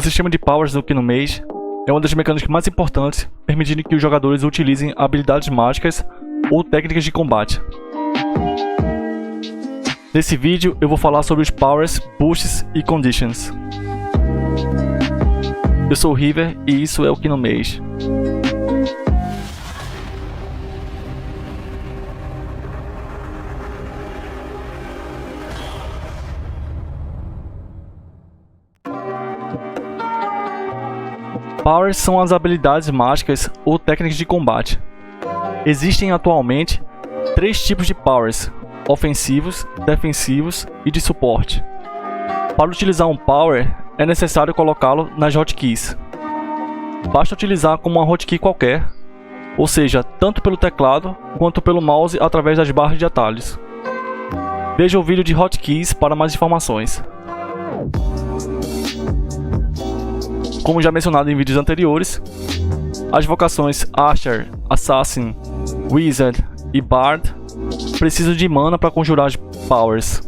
sistema de powers no Kingdom Mage é uma das mecânicas mais importantes, permitindo que os jogadores utilizem habilidades mágicas ou técnicas de combate. Nesse vídeo eu vou falar sobre os powers, boosts e conditions. Eu sou o River e isso é o Kingdom Mage. Powers são as habilidades mágicas ou técnicas de combate. Existem atualmente 3 tipos de powers: ofensivos, defensivos e de suporte. Para utilizar um power, é necessário colocá-lo nas hotkeys. Basta utilizar como uma hotkey qualquer, ou seja, tanto pelo teclado quanto pelo mouse através das barras de atalhos. Veja o vídeo de hotkeys para mais informações. Como já mencionado em vídeos anteriores, as vocações Archer, Assassin, Wizard e Bard precisam de mana para conjurar as powers.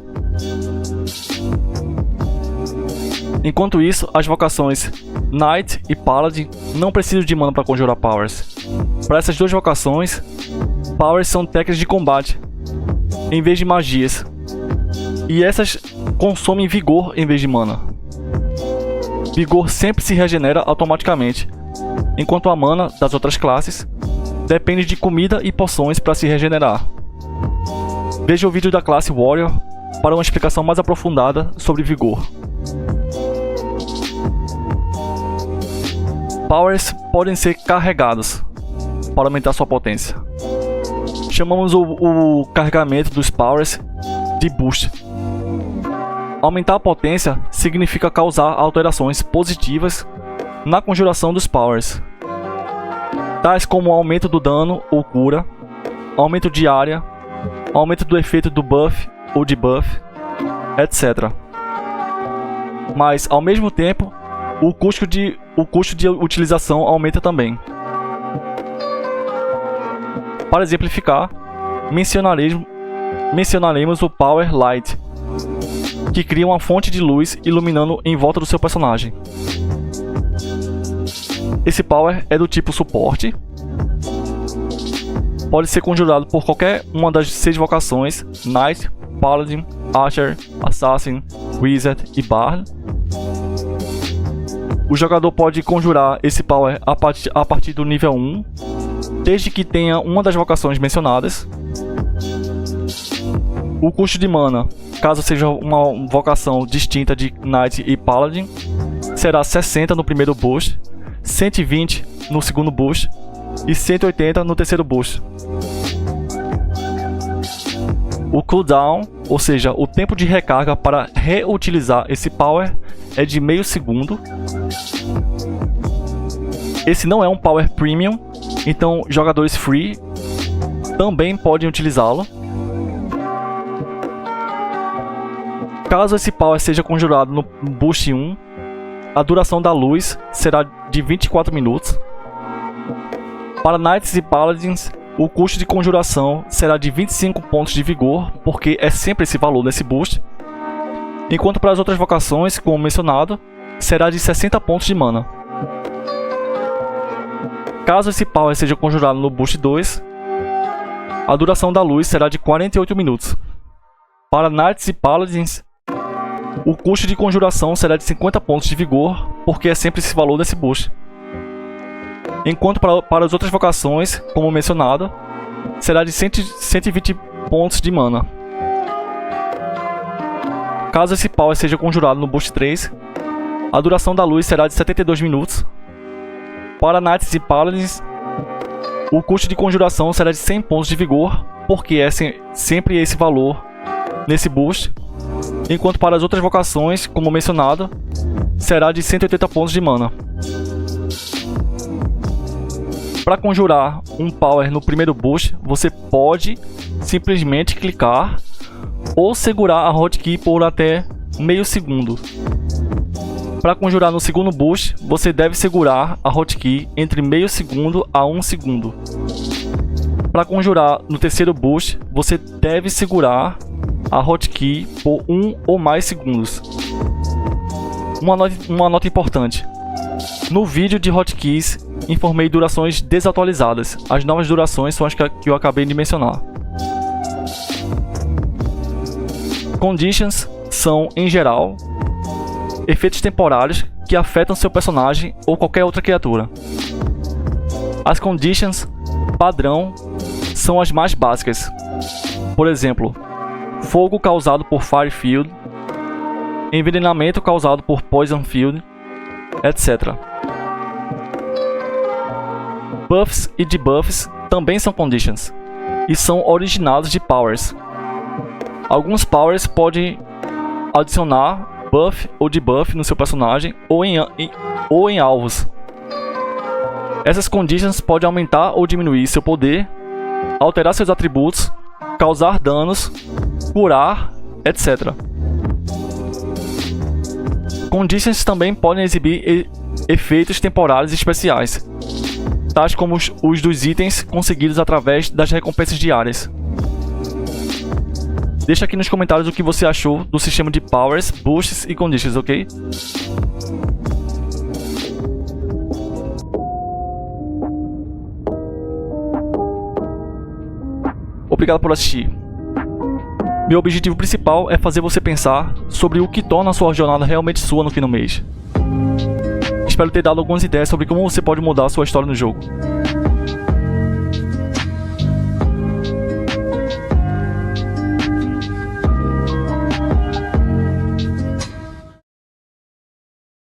Enquanto isso, as vocações Knight e Paladin não precisam de mana para conjurar powers. Para essas duas vocações, powers são técnicas de combate em vez de magias, e essas consomem vigor em vez de mana. Vigor sempre se regenera automaticamente, enquanto a mana das outras classes depende de comida e poções para se regenerar. Veja o vídeo da classe Warrior para uma explicação mais aprofundada sobre vigor. Powers podem ser carregados para aumentar sua potência. Chamamos o carregamento dos powers de boost. Aumentar a potência significa causar alterações positivas na conjuração dos powers, tais como aumento do dano ou cura, aumento de área, aumento do efeito do buff ou debuff, etc. Mas, ao mesmo tempo, o custo de utilização aumenta também. Para exemplificar, mencionaremos o Power Light, que cria uma fonte de luz iluminando em volta do seu personagem. Esse power é do tipo suporte. Pode ser conjurado por qualquer uma das 6 vocações: Knight, Paladin, Archer, Assassin, Wizard e Bard. O jogador pode conjurar esse power a partir do nível 1, desde que tenha uma das vocações mencionadas. O custo de mana, caso seja uma vocação distinta de Knight e Paladin, será 60 no primeiro boost, 120 no segundo boost e 180 no terceiro boost. O cooldown, ou seja, o tempo de recarga para reutilizar esse power, é de meio segundo. Esse não é um power premium, então jogadores free também podem utilizá-lo. Caso esse power seja conjurado no boost 1, a duração da luz será de 24 minutos. Para Knights e Paladins, o custo de conjuração será de 25 pontos de vigor, porque é sempre esse valor nesse boost. Enquanto para as outras vocações, como mencionado, será de 60 pontos de mana. Caso esse power seja conjurado no boost 2, a duração da luz será de 48 minutos. Para Knights e Paladins, o custo de conjuração será de 50 pontos de vigor, porque é sempre esse valor desse boost. Enquanto para as outras vocações, como mencionado, será de 120 pontos de mana. Caso esse power seja conjurado no boost 3, a duração da luz será de 72 minutos. Para Knights e Paladins, o custo de conjuração será de 100 pontos de vigor, porque é sempre esse valor nesse boost. Enquanto para as outras vocações, como mencionado, será de 180 pontos de mana. Para conjurar um power no primeiro boost, você pode simplesmente clicar ou segurar a hotkey por até meio segundo. Para conjurar no segundo boost, você deve segurar a hotkey entre meio segundo a 1 segundo. Para conjurar no terceiro boost, você deve segurar a hotkey por 1 ou mais segundos. Uma nota importante. No vídeo de hotkeys, informei durações desatualizadas. As novas durações são as que eu acabei de mencionar. Conditions são, em geral, efeitos temporários que afetam seu personagem ou qualquer outra criatura. As conditions padrão são as mais básicas. Por exemplo, fogo causado por Fire Field, envenenamento causado por Poison Field, etc. Buffs e debuffs também são conditions e são originados de powers. Alguns powers podem adicionar buff ou debuff no seu personagem ou em alvos. Essas conditions podem aumentar ou diminuir seu poder, alterar seus atributos, causar danos, curar, etc. Conditions também podem exibir efeitos temporários especiais, tais como os dos itens conseguidos através das recompensas diárias. Deixa aqui nos comentários o que você achou do sistema de powers, boosts e conditions, ok? Obrigado por assistir. Meu objetivo principal é fazer você pensar sobre o que torna a sua jornada realmente sua no fim do mês. Espero ter dado algumas ideias sobre como você pode mudar a sua história no jogo.